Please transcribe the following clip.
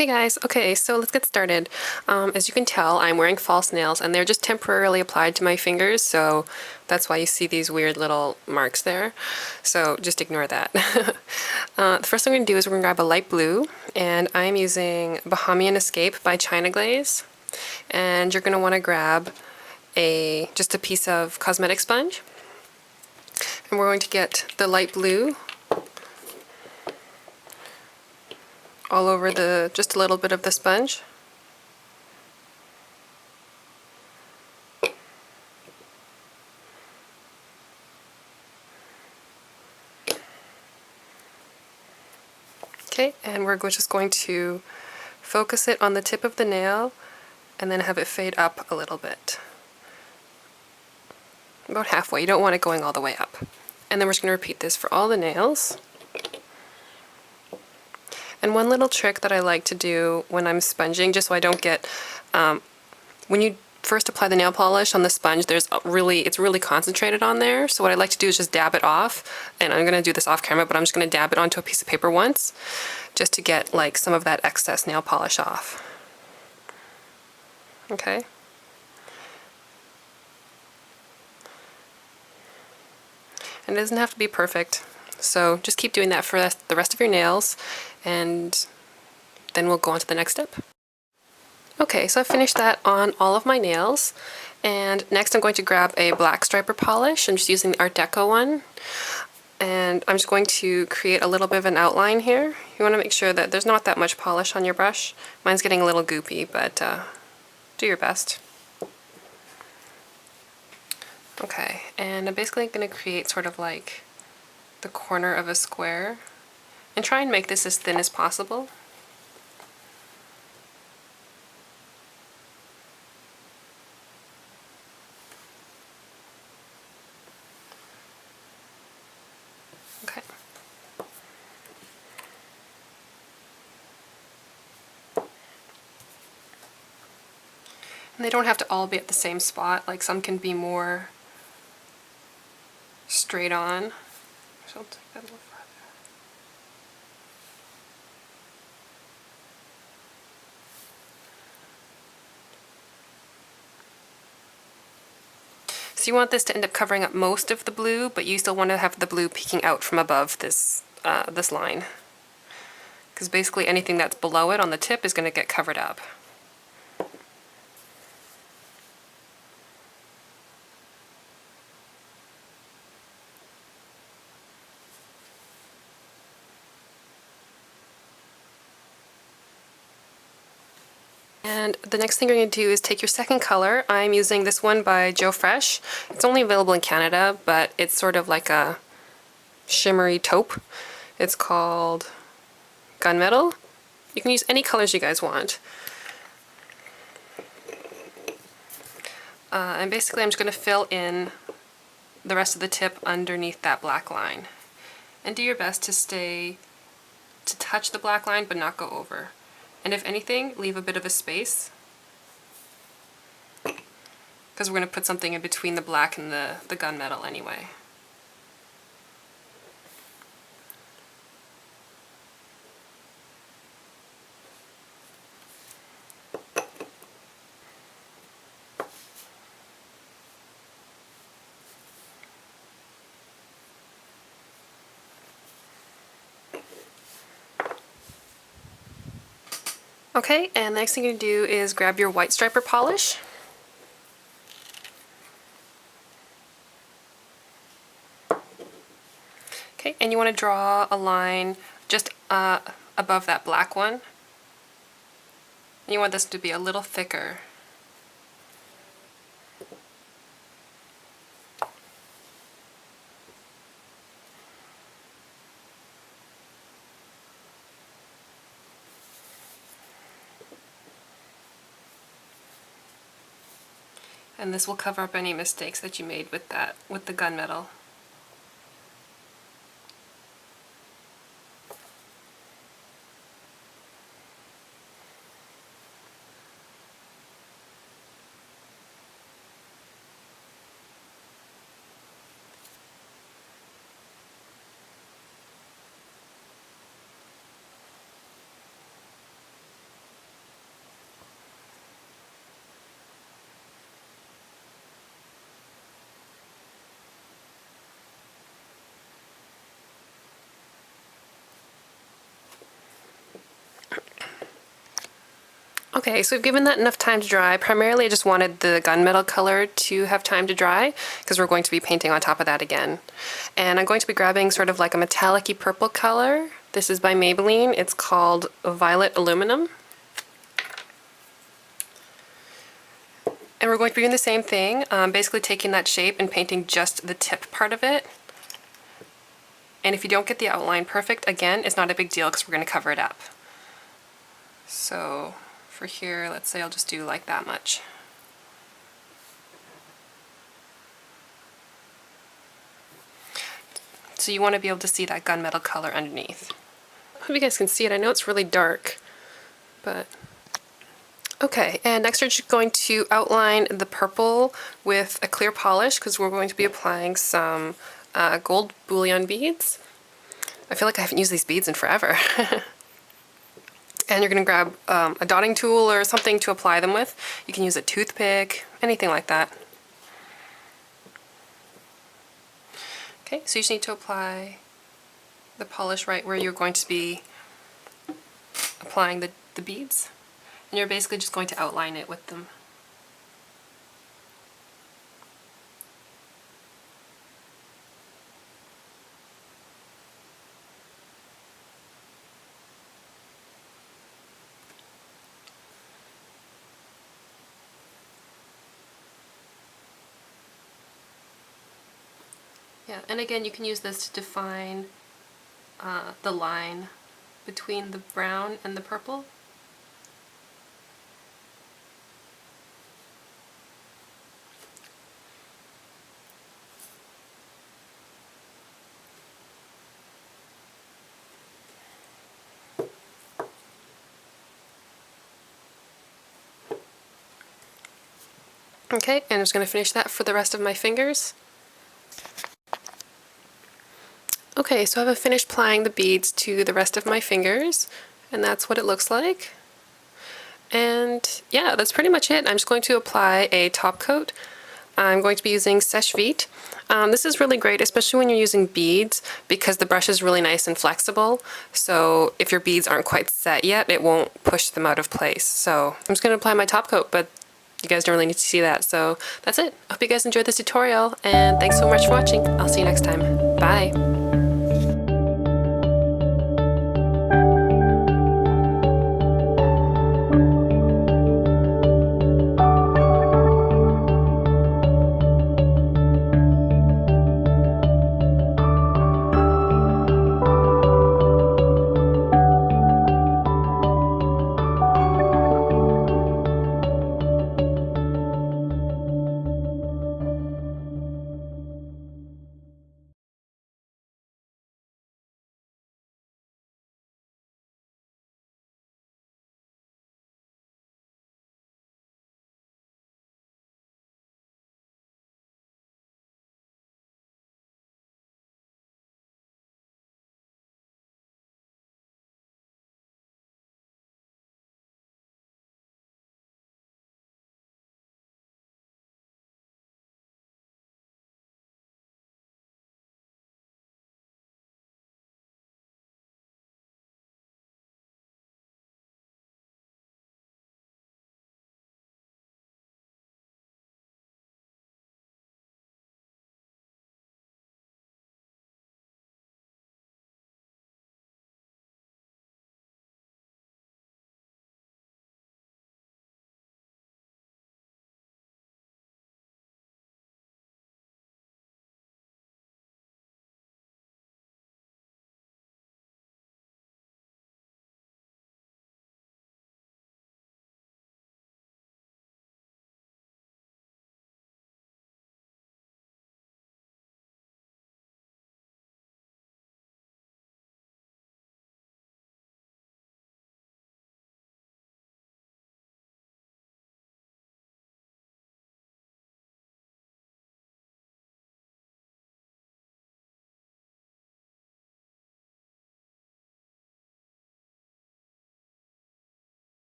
Hey guys, okay, so let's get started. As you can tell, I'm wearing false nails and they're just temporarily applied to my fingers, so that's why you see these weird little marks there. So just ignore that. The first thing we're going to do is we're going to grab a light blue, and I'm using Bahamian Escape by China Glaze. And you're going to want to grab just a piece of cosmetic sponge. And we're going to get the light blue all over just a little bit of the sponge. Okay, and we're just going to focus it on the tip of the nail and then have it fade up a little bit. About halfway, you don't want it going all the way up. And then we're just going to repeat this for all the nails. And one little trick that I like to do when I'm sponging, just so I don't get, when you first apply the nail polish on the sponge, it's really concentrated on there. So what I like to do is just dab it off, and I'm going to do this off camera, but I'm just going to dab it onto a piece of paper once, just to get like some of that excess nail polish off. Okay. And it doesn't have to be perfect, so just keep doing that for the rest of your nails, and then we'll go on to the next step. Okay, so I finished that on all of my nails, and next I'm going to grab a black striper polish. I'm just using the Art Deco one, and I'm just going to create a little bit of an outline here. You want to make sure that there's not that much polish on your brush. Mine's getting a little goopy, but do your best. Okay, and I'm basically going to create sort of like the corner of a square, and try and make this as thin as possible. Okay. And they don't have to all be at the same spot, like some can be more straight on. So I'll take that a little further. So you want this to end up covering up most of the blue, but you still want to have the blue peeking out from above this line. Because basically anything that's below it on the tip is going to get covered up. And the next thing you're going to do is take your second color. I'm using this one by Joe Fresh. It's only available in Canada, but it's sort of like a shimmery taupe. It's called Gunmetal. You can use any colors you guys want. And basically I'm just going to fill in the rest of the tip underneath that black line. And do your best to touch the black line but not go over. And if anything, leave a bit of a space, because we're going to put something in between the black and the gunmetal anyway. Okay, and the next thing you do is grab your white striper polish. Okay, and you want to draw a line just above that black one. And you want this to be a little thicker. And this will cover up any mistakes that you made with the gunmetal. Okay, so we've given that enough time to dry. Primarily I just wanted the gunmetal color to have time to dry because we're going to be painting on top of that again. And I'm going to be grabbing sort of like a metallic-y purple color. This is by Maybelline. It's called Violet Aluminum. And we're going to be doing the same thing, basically taking that shape and painting just the tip part of it. And if you don't get the outline perfect, again, it's not a big deal because we're going to cover it up. So for here, let's say I'll just do like that much. So you want to be able to see that gunmetal color underneath. I hope you guys can see it. I know it's really dark, but... Okay, and next we're just going to outline the purple with a clear polish because we're going to be applying some gold bullion beads. I feel like I haven't used these beads in forever. And you're going to grab a dotting tool or something to apply them with. You can use a toothpick, anything like that. Okay, so you just need to apply the polish right where you're going to be applying the beads. And you're basically just going to outline it with them. Yeah, and again, you can use this to define the line between the brown and the purple. Okay, and I'm just going to finish that for the rest of my fingers. Okay, so I've finished applying the beads to the rest of my fingers, and that's what it looks like. And yeah, that's pretty much it. I'm just going to apply a top coat. I'm going to be using Sèche Vite. This is really great, especially when you're using beads, because the brush is really nice and flexible. So if your beads aren't quite set yet, it won't push them out of place. So I'm just going to apply my top coat, but you guys don't really need to see that. So that's it. I hope you guys enjoyed this tutorial, and thanks so much for watching. I'll see you next time. Bye.